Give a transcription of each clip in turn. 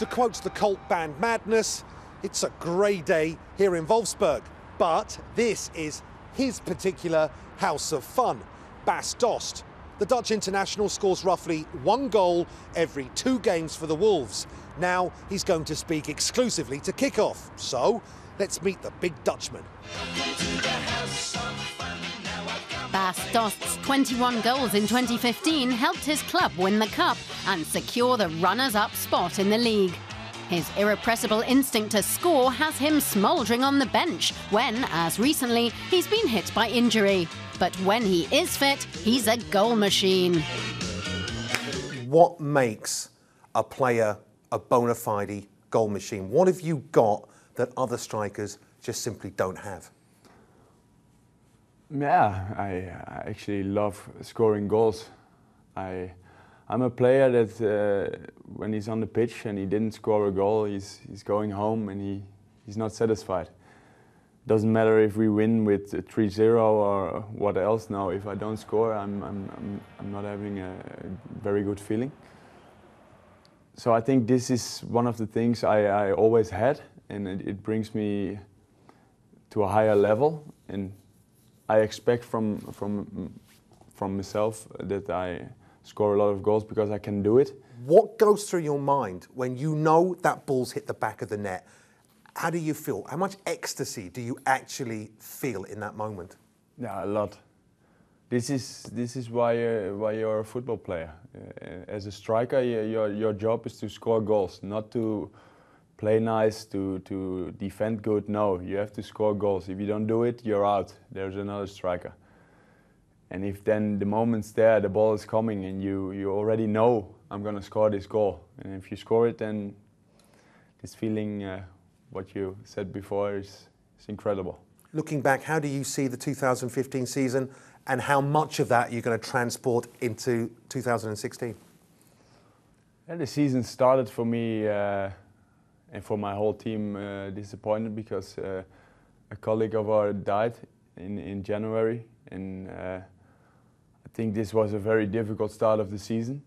To quote the cult band Madness, it's a grey day here in Wolfsburg, but this is his particular house of fun, Bas Dost. The Dutch international scores roughly 1 goal every 2 games for the Wolves. Now he's going to speak exclusively to kick-off. So let's meet the big Dutchman. Bas Dost's 21 goals in 2015 helped his club win the cup and secure the runners-up spot in the league. His irrepressible instinct to score has him smouldering on the bench when, as recently, he's been hit by injury. But when he is fit, he's a goal machine. What makes a player a bona fide goal machine? What have you got that other strikers just simply don't have? Yeah, I actually love scoring goals. I'm a player that when he's on the pitch and he didn't score a goal, he's going home and he's not satisfied. Doesn't matter if we win with 3-0 or what else. Now, if I don't score, I'm not having a very good feeling. So I think this is one of the things I always had, and it brings me to a higher level. And I expect from myself that I score a lot of goals because I can do it. What goes through your mind when you know that ball's hit the back of the net? How do you feel? How much ecstasy do you actually feel in that moment? Yeah, a lot. This is why you're a football player. As a striker, your job is to score goals, not to play nice, to defend good. No, you have to score goals. If you don't do it, you're out. There's another striker. And if then the moment's there, the ball is coming, and you already know I'm going to score this goal. And if you score it, then this feeling, what you said before, is incredible. Looking back, how do you see the 2015 season, and how much of that you're going to transport into 2016? Yeah, the season started for me and for my whole team disappointed because a colleague of ours died in January, and I think this was a very difficult start of the season.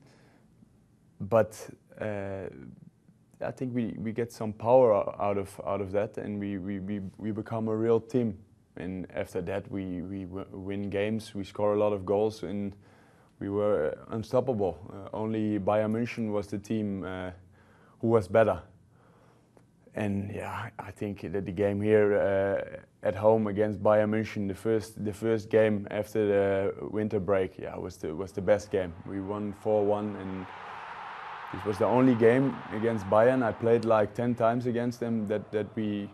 But I think we get some power out of that, and we become a real team. And after that, we win games, we score a lot of goals, and we were unstoppable. Only Bayern München was the team who was better. And yeah, I think that the game here at home against Bayern München, the first game after the winter break, yeah, was the best game. We won 4-1, and this was the only game against Bayern. I played like 10 times against them that we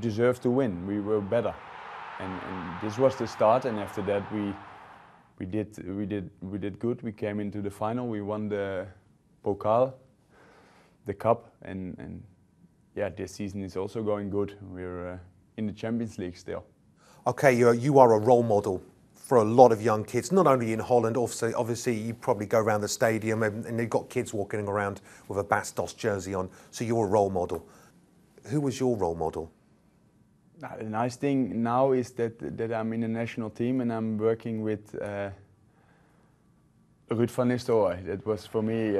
deserved to win. We were better, and this was the start. And after that, we did good. We came into the final. We won the Pokal, the cup, and yeah, this season is also going good. We're in the Champions League still. Okay, you are a role model for a lot of young kids, not only in Holland. Also, obviously, you probably go around the stadium and you've got kids walking around with a Bas Dost jersey on, so you're a role model. Who was your role model? The nice thing now is that I'm in the national team and I'm working with Ruud van Nistelrooy. That was for me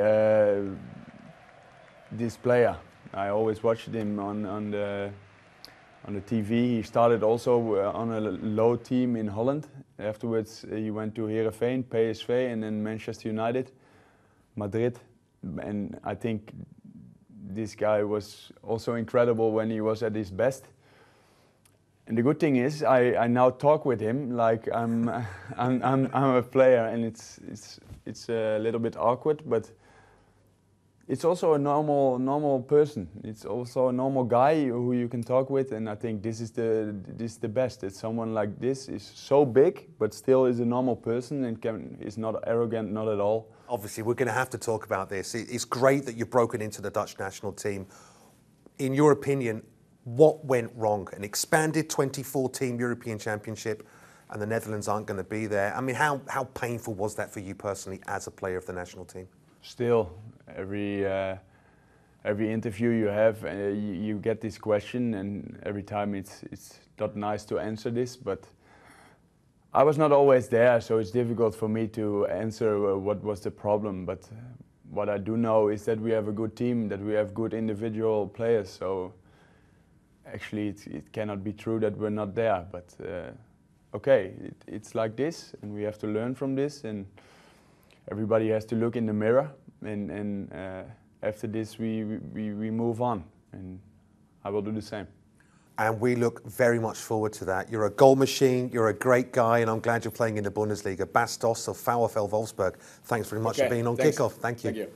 this player. I always watched him on the TV. He started also on a low team in Holland. Afterwards, he went to Heerenveen, PSV, and then Manchester United, Madrid. And I think this guy was also incredible when he was at his best. And the good thing is, I now talk with him like I'm a player, and it's a little bit awkward, but it's also a normal person. It's also a normal guy who you can talk with, and I think this is the best. That someone like this is so big, but still is a normal person and is not arrogant, not at all. Obviously, we're going to have to talk about this. It's great that you've broken into the Dutch national team. In your opinion, what went wrong? An expanded 24-team European Championship, and the Netherlands aren't going to be there. I mean, how painful was that for you personally as a player of the national team? Still, every interview you have, you get this question, and every time it's not nice to answer this, but I was not always there, so it's difficult for me to answer what was the problem. But what I do know is that we have a good team, that we have good individual players. So actually, it cannot be true that we're not there. But okay, it's like this, and we have to learn from this. And everybody has to look in the mirror. And after this, we move on. And I will do the same. And we look very much forward to that. You're a goal machine, you're a great guy, and I'm glad you're playing in the Bundesliga. Bas Dost of VfL Wolfsburg, thanks very much for being on Kickoff. Thank you.